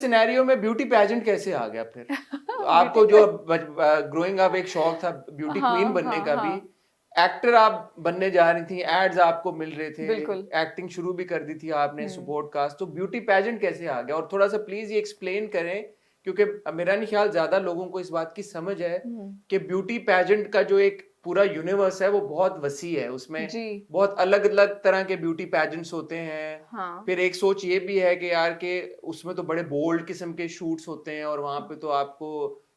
Scenario में beauty pageant कैसे आ गया फिर? तो आपको ब्यूटी जो ग्रोइंग अप एक शौक था ब्यूटी क्वीन हाँ बनने हाँ का भी, हाँ एक्टर आप बनने जा रही थी, एड्स आपको मिल रहे थे, बिल्कुल। एक्टिंग शुरू भी कर दी थी आपने, हम्म पॉडकास्ट, तो ब्यूटी पेजेंट कैसे आ गया? और थोड़ा सा प्लीज ये एक्सप्लेन करें, क्योंकि मेरा नहीं ख्याल ज्यादा लोगों को इस बात की समझ है हम्म, कि ब्यूटी पेजेंट का जो एक पूरा यूनिवर्स है वो बहुत वसी है, उसमें जी बहुत अलग अलग तरह के ब्यूटी पेजेंट्स होते हैं। हाँ फिर एक सोच ये भी है कि यार के उसमें तो बड़े बोल्ड किस्म के शूट्स होते हैं और वहां पे तो आपको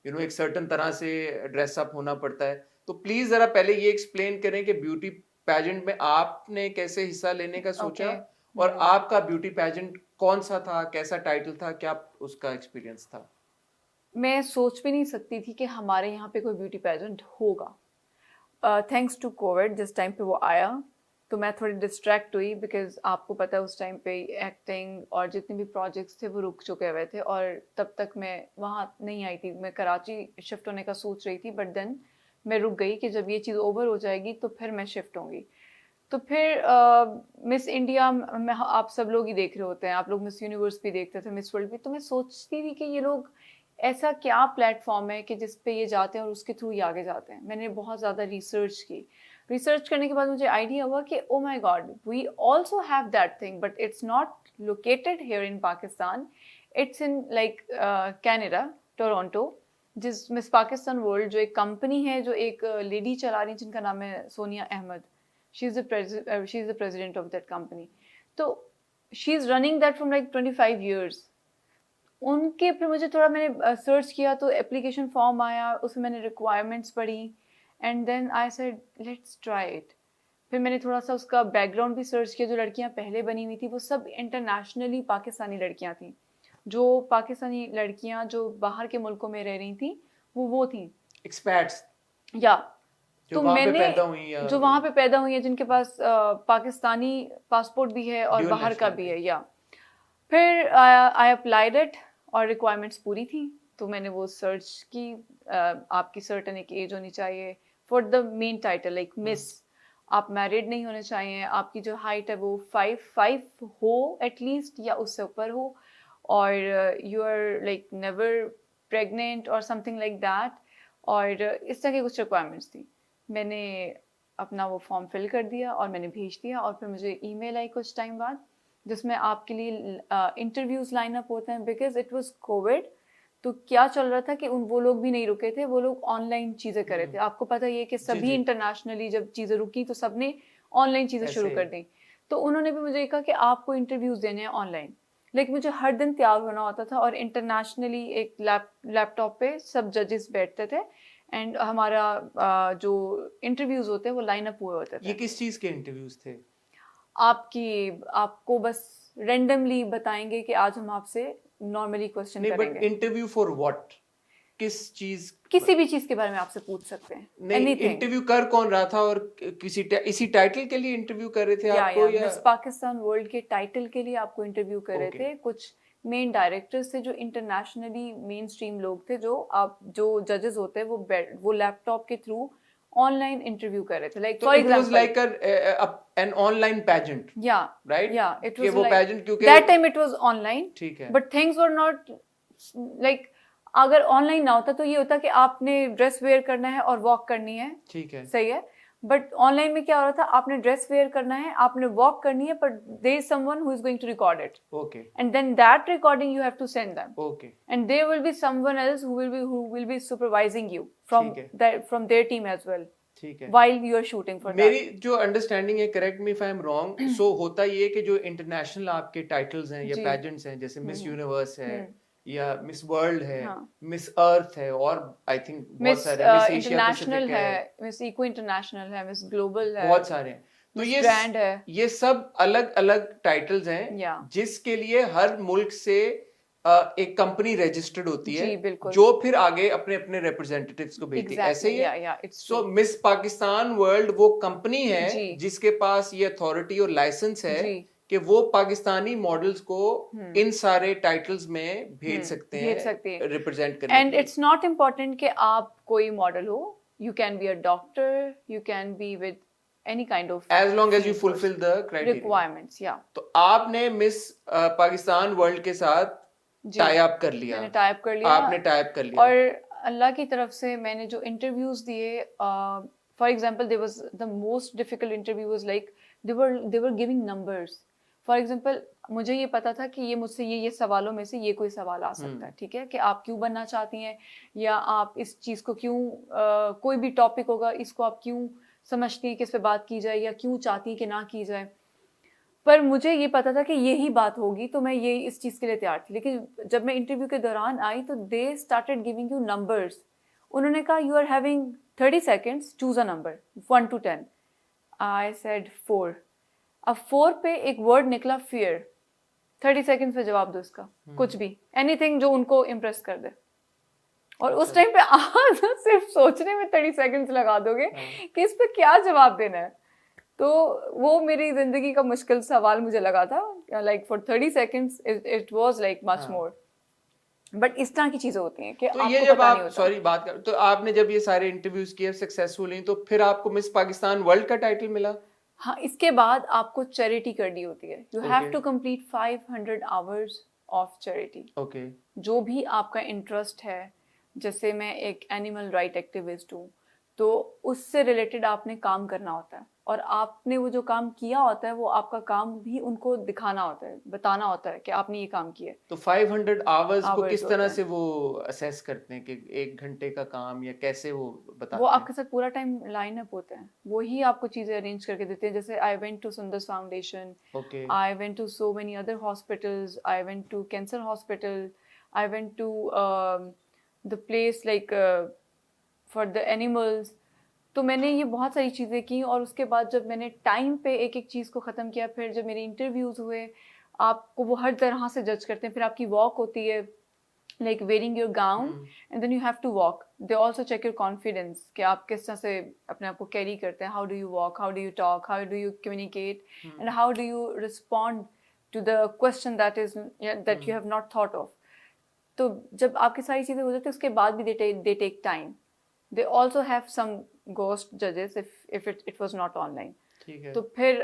एक सर्टन तरह से ड्रेसअप होना पड़ता है। तो प्लीज जरा पहले ये एक्सप्लेन करें कि ब्यूटी पैजेंट में आपने कैसे हिस्सा लेने का ओके। सोचा, और आपका ब्यूटी पैजेंट कौन सा था, कैसा टाइटल था, क्या उसका एक्सपीरियंस था? मैं सोच भी नहीं सकती थी कि हमारे यहाँ पे कोई ब्यूटी पेजेंट होगा। थैंक्स टू कोविड जिस टाइम पे वो आया तो मैं थोड़ी डिस्ट्रैक्ट हुई, बिकॉज आपको पता है उस टाइम पे एक्टिंग और जितने भी प्रोजेक्ट्स थे वो रुक चुके हुए थे, और तब तक मैं वहाँ नहीं आई थी। मैं कराची शिफ्ट होने का सोच रही थी, बट देन मैं रुक गई कि जब ये चीज़ ओवर हो जाएगी तो फिर मैं शिफ्ट होंगी। तो फिर मिस इंडिया में आप सब लोग ही देख रहे होते हैं, आप लोग मिस यूनिवर्स भी देखते थे, मिस वर्ल्ड भी, तो मैं सोचती थी कि ये लोग ऐसा क्या प्लेटफॉर्म है कि जिस पे ये जाते हैं और उसके थ्रू ही आगे जाते हैं। मैंने बहुत ज़्यादा रिसर्च की। रिसर्च करने के बाद मुझे आइडिया हुआ कि oh my god, we also have that thing, but it's not located here in Pakistan, it's in like Canada, Toronto. जिस मिस पाकिस्तान वर्ल्ड जो एक कंपनी है, जो एक लेडी चला रही है जिनका नाम है Sonia Ahmad, she is the president of that company. तो she is running that from like 25 years. उनके फिर मुझे थोड़ा, मैंने सर्च किया तो एप्लीकेशन फॉर्म आया, उसमें मैंने रिक्वायरमेंट्स पढ़ी, and then I said let's try it. फिर मैंने थोड़ा सा उसका बैकग्राउंड भी सर्च किया। जो लड़कियां पहले बनी हुई थी वो सब इंटरनेशनली पाकिस्तानी लड़कियां थी। जो पाकिस्तानी लड़कियां जो बाहर के मुल्कों में रह रही थी वो थी एक्सपैट्स या। जो तो वहां पे मैंने, पैदा हुई या जो वहाँ पे पैदा हुई है, जिनके पास पाकिस्तानी पासपोर्ट भी है और ड्यूअल बाहर का भी नेशनलिटी? है या। फिर आई अप्लाइड इट और रिक्वायरमेंट्स पूरी थी। तो मैंने वो सर्च की। आपकी सर्टन एक एज होनी चाहिए for the main title, like miss. आप मैरिड नहीं होने चाहिए, आपकी जो हाइट है वो 5'5" हो एटलीस्ट या उससे ऊपर हो, और you are like never pregnant और समथिंग लाइक दैट। और इस तरह की कुछ रिक्वायरमेंट्स थी। मैंने अपना वो फॉर्म फिल कर दिया और मैंने भेज दिया, और फिर मुझे ईमेल आई कुछ टाइम बाद जिसमें आपके लिए इंटरव्यूज लाइन अप होते हैं, बिकॉज इट वाज कोविड। तो क्या चल रहा था कि वो लोग भी नहीं रुके थे, वो लोग ऑनलाइन चीज़ें कर रहे थे। आपको पता ही है कि जी सभी जी, इंटरनेशनली जब चीज़ें रुकी तो सबने ऑनलाइन चीज़ें शुरू ऐसे कर दी। तो उन्होंने भी मुझे कहा कि आपको इंटरव्यूज देने हैं ऑनलाइन, लेकिन मुझे हर दिन तैयार होना होता था, और इंटरनेशनली एक लैपटॉप पे सब जजेस बैठते थे, एंड हमारा जो इंटरव्यूज होते हैं वो लाइन अप हुए होते ये थे। किस चीज के इंटरव्यूज थे? आपको बस रेंडमली बताएंगे कि आज हम आपसे नॉर्मली क्वेश्चन नहीं, बट करेंगे। Interview for what? किस चीज? किसी भी चीज के बारे में आपसे पूछ सकते हैं, नहीं, एनीथिंग। इंटरव्यू कर कौन रहा था, और इसी टाइटल के लिए इंटरव्यू कर रहे थे आपको, या या? मिस पाकिस्तान वर्ल्ड के टाइटल के लिए आपको इंटरव्यू कर रहे ओके। थे कुछ मेन डायरेक्टर्स थे, जो इंटरनेशनली मेन स्ट्रीम लोग थे, जो आप जो जजेस होते हैं वो लैपटॉप के थ्रू ऑनलाइन इंटरव्यू कर रहे थे, लाइक तो for it was example. Like an online pageant, या राइट? या इट कि वाज वो लाइक पैजेंट क्योंकि that time it was online, ठीक है, but things were not like, अगर ऑनलाइन ना होता तो ये होता कि आपने ड्रेस वेयर करना है और वॉक करनी है, ठीक है, सही है। बट ऑनलाइन में क्या हो रहा था, आपने ड्रेस वेयर करना है, आपने वॉक करनी है, but there is someone who is going to record it, okay, and then that recording you have to send them, okay, and there will be someone else who will be supervising you ठीक है, from there team as well ठीक है। while you are shooting for मेरी that. जो understanding है, correct me if I am wrong, so होता ये कि जो इंटरनेशनल आपके टाइटल्स हैं या जी। पैजेंट्स हैं, जैसे मिस यूनिवर्स है हम्म, या मिस वर्ल्ड है, हाँ। मिस अर्थ है, और आई थिंक बहुत मिस सारे, मिस एशिया इंटरनेशनल पैसिफिक है, है, मिस इको इंटरनेशनल है, मिस ग्लोबल है, बहुत सारे हैं। तो मिस ग्रैंड है। ये सब अलग अलग टाइटल्स हैं या जिसके लिए हर मुल्क से एक कंपनी रजिस्टर्ड होती है, जी बिल्कुल, जो फिर आगे अपने अपने रिप्रेजेंटेटिव्स को भेजती है, ऐसे एग्जैक्टली, ही है। या it's so true. Miss Pakistan world वो कंपनी है जी जिसके पास ये अथॉरिटी और लाइसेंस है जी कि वो पाकिस्तानी मॉडल्स को हम्म इन सारे टाइटल्स में भेज सकते भेज हैं सकती है। रिप्रेजेंट करने एंड के लिए। इट्स नॉट इम्पॉर्टेंट कि आप कोई मॉडल हो, you can be a doctor, you can be with any kind of as long as you fulfil the criteria. Requirements. या तो आपने मिस पाकिस्तान वर्ल्ड के साथ जी टाई अप कर लिया, मैंने टाइप कर लिया आपने टाई अप कर लिया। और अल्लाह की तरफ से मैंने जो इंटरव्यूज दिए, for example there was the most difficult interview was like they were giving numbers. For example मुझे ये पता था कि ये मुझसे ये सवालों में से ये कोई सवाल आ सकता है, ठीक है, कि आप क्यों बनना चाहती हैं, या आप इस चीज़ को क्यों कोई भी टॉपिक होगा इसको आप क्यों समझती हैं कि इस पे बात की जाए, या क्यों चाहती हैं कि ना की जाए। पर मुझे ये पता था कि यही बात होगी, तो मैं ये इस चीज़ के लिए तैयार थी। लेकिन जब मैं इंटरव्यू के दौरान आई तो they started giving you numbers. उन्होंने कहा you are having 30 seconds, choose a number 1 to 10। I said 4। अब 4 पे एक वर्ड निकला फियर। 30 सेकेंड्स में जवाब दो इसका, कुछ भी, एनीथिंग जो उनको इम्प्रेस कर दे। और उस टाइम पे आप सिर्फ सोचने में 30 सेकेंड्स लगा दोगे कि इस पे क्या जवाब देना है। तो वो मेरी जिंदगी का मुश्किल सवाल मुझे लगा था, like for 30 seconds it was like much more. But इस तरह की चीजें होती हैं कि तो आपको ये जब पता नहीं आप होता। सॉरी बात कर, तो आपने जब ये सारे इंटरव्यूज किए सक्सेसफुल हुई, तो फिर आपको मिस पाकिस्तान वर्ल्ड का टाइटल मिला? हाँ, इसके बाद आपको चैरिटी करनी होती है। You have to complete 500 hours of charity. Okay. जो भी आपका इंटरेस्ट है, जैसे मैं एक एनिमल राइट एक्टिविस्ट हूँ, तो उससे रिलेटेड आपने काम करना होता है, और आपने वो जो काम किया होता है वो आपका काम भी उनको दिखाना होता है, बताना होता है कि आपने ये काम किया है। तो 500 आवर्स को Hours किस होते तरह हैं। से वो असेस करते हैं कि 1 घंटे का काम, या कैसे वो वो बताते हैं? आपके साथ पूरा टाइम लाइन अप होते हैं, वो ही आपको चीजें अरेंज करके देते हैं। जैसे I went to Sunders foundation, okay. I went to so many other hospitals, I went to cancer hospital, I went to the place like for the animals. तो मैंने ये बहुत सारी चीज़ें की, और उसके बाद जब मैंने टाइम पे एक एक चीज़ को ख़त्म किया, फिर जब मेरे इंटरव्यूज़ हुए, आपको वो हर तरह से जज करते हैं। फिर आपकी वॉक होती है, like wearing your gown, and then you have to walk. They also check your confidence कि आप किस तरह से अपने आप को कैरी करते हैं। How do you walk, how do you talk, how do you communicate, and how do you respond to the question that you have not thought of. तो जब आपकी सारी चीज़ें हो जाती है, उसके बाद भी they take time. They also have some ghost judges if it was not online. ठीक है। तो फिर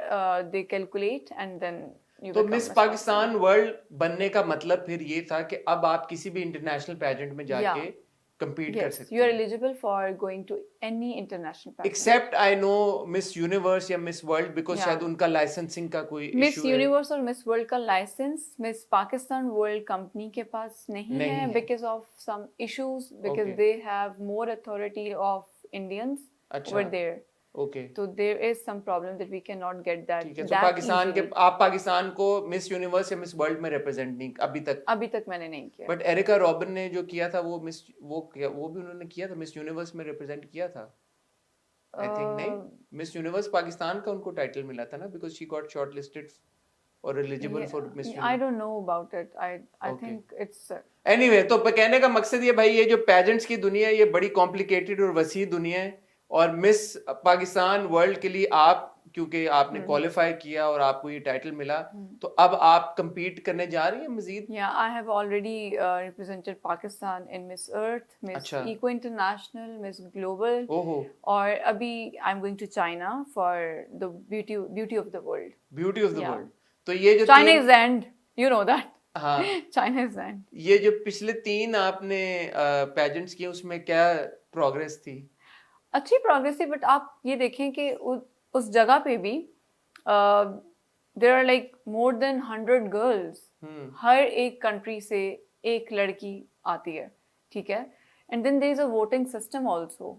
they calculate and then you तो become miss Miss Pakistan world बनने का मतलब फिर ये था कि अब आप किसी भी इंटरनेशनल पैजेंट में जाके Yeah. compete कर Yes, सकते you are हैं। eligible for going to any international pageant. Except I know Miss Universe या मिस वर्ल्ड, बिकॉज Yeah. शायद उनका लाइसेंसिंग का कोई मिस इशू है। यूनिवर्स और मिस वर्ल्ड का licence Miss Pakistan World company के पास नहीं नहीं है, है। Because of some issues, because Okay. They have more authority of Indians अच्छा। Over there. Okay. So there is some problem that we cannot get that ठीक है। तो that पाकिस्तान के easily. आप पाकिस्तान को मिस यूनिवर्स या मिस वर्ल्ड में represent नहीं अभी तक मैंने नहीं किया। बट एरिका रॉबिन ने जो किया था वो वो भी उन्होंने किया था, मिस यूनिवर्स में रिप्रेजेंट किया था आई थिंक। नहीं, मिस यूनिवर्स पाकिस्तान का उनको टाइटल मिला था ना, बिकॉज शी गॉट शॉर्टलिस्टेड और eligible for miss I don't know about it. I Okay. think it's anyway तो कहने का मकसद ये भाई, ये जो पेजेंट्स की दुनिया है ये बड़ी कॉम्प्लिकेटेड और वसी दुनिया है, और मिस पाकिस्तान वर्ल्ड के लिए आप क्योंकि आपने क्वालिफाई किया और आपको ये टाइटल मिला, तो अब आप compete करने जा रही हैं मजीद? Yeah, I have already represented Pakistan in Miss Earth, Miss अच्छा। Eco International, Miss Global, ओहो, और अभी I'm going to China for the beauty of the world. Beauty of the Yeah. World. तो ये जो China तीन, is the end, you know that. हाँ, China is the end. ये जो पिछले 3 आपने पेजेंट्स किए उसमें क्या प्रोग्रेस थी? अच्छी प्रोग्रेस थी, बट आप ये देखें कि उस जगह पे भी there are like more than 100 girls. हर एक कंट्री से एक लड़की आती है, ठीक है, and then there is a voting system also.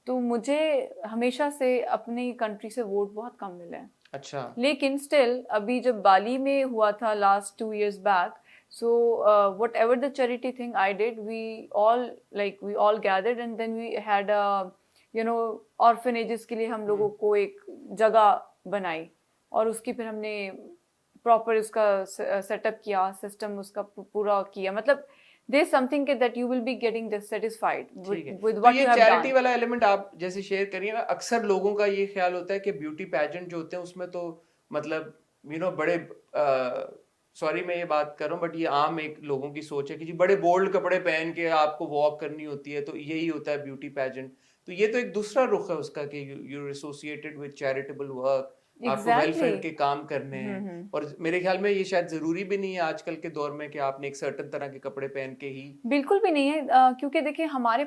तो मुझे हमेशा से अपनी कंट्री से वोट बहुत कम मिले हैं। अच्छा। लेकिन स्टिल अभी जब बाली में हुआ था last 2 years back, so whatever the charity thing I did, we all gathered and then we had a orphanages के लिए हम लोगों को एक जगह बनाई, और उसकी फिर हमने प्रॉपर उसका सेटअप किया, सिस्टम उसका पूरा किया। मतलब there's something that you will be getting dissatisfied with what you have charity done. वाला एलिमेंट आप जैसे शेयर करिए, अक्सर लोगों का ये ख्याल होता है कि ब्यूटी पैजेंट जो होते हैं उसमें तो मतलब बड़े सॉरी मैं ये बात कर रहा हूँ, बट ये आम एक लोगों की सोच है कि जी बड़े बोल्ड कपड़े पहन के आपको वॉक करनी होती है, तो यही होता है ब्यूटी पैजेंट। तो ये तो एक दूसरा रुख है उसका कि you associated with charitable work, आपको वेल एग्जैक्टली फेड के काम करने हैं, और मेरे ख्याल में ये शायद जरूरी भी नहीं है आजकल के दौर में कि आपने एक सर्टेन तरह के कपड़े पहन के ही बिल्कुल भी नहीं है, क्योंकि देखिए हमारे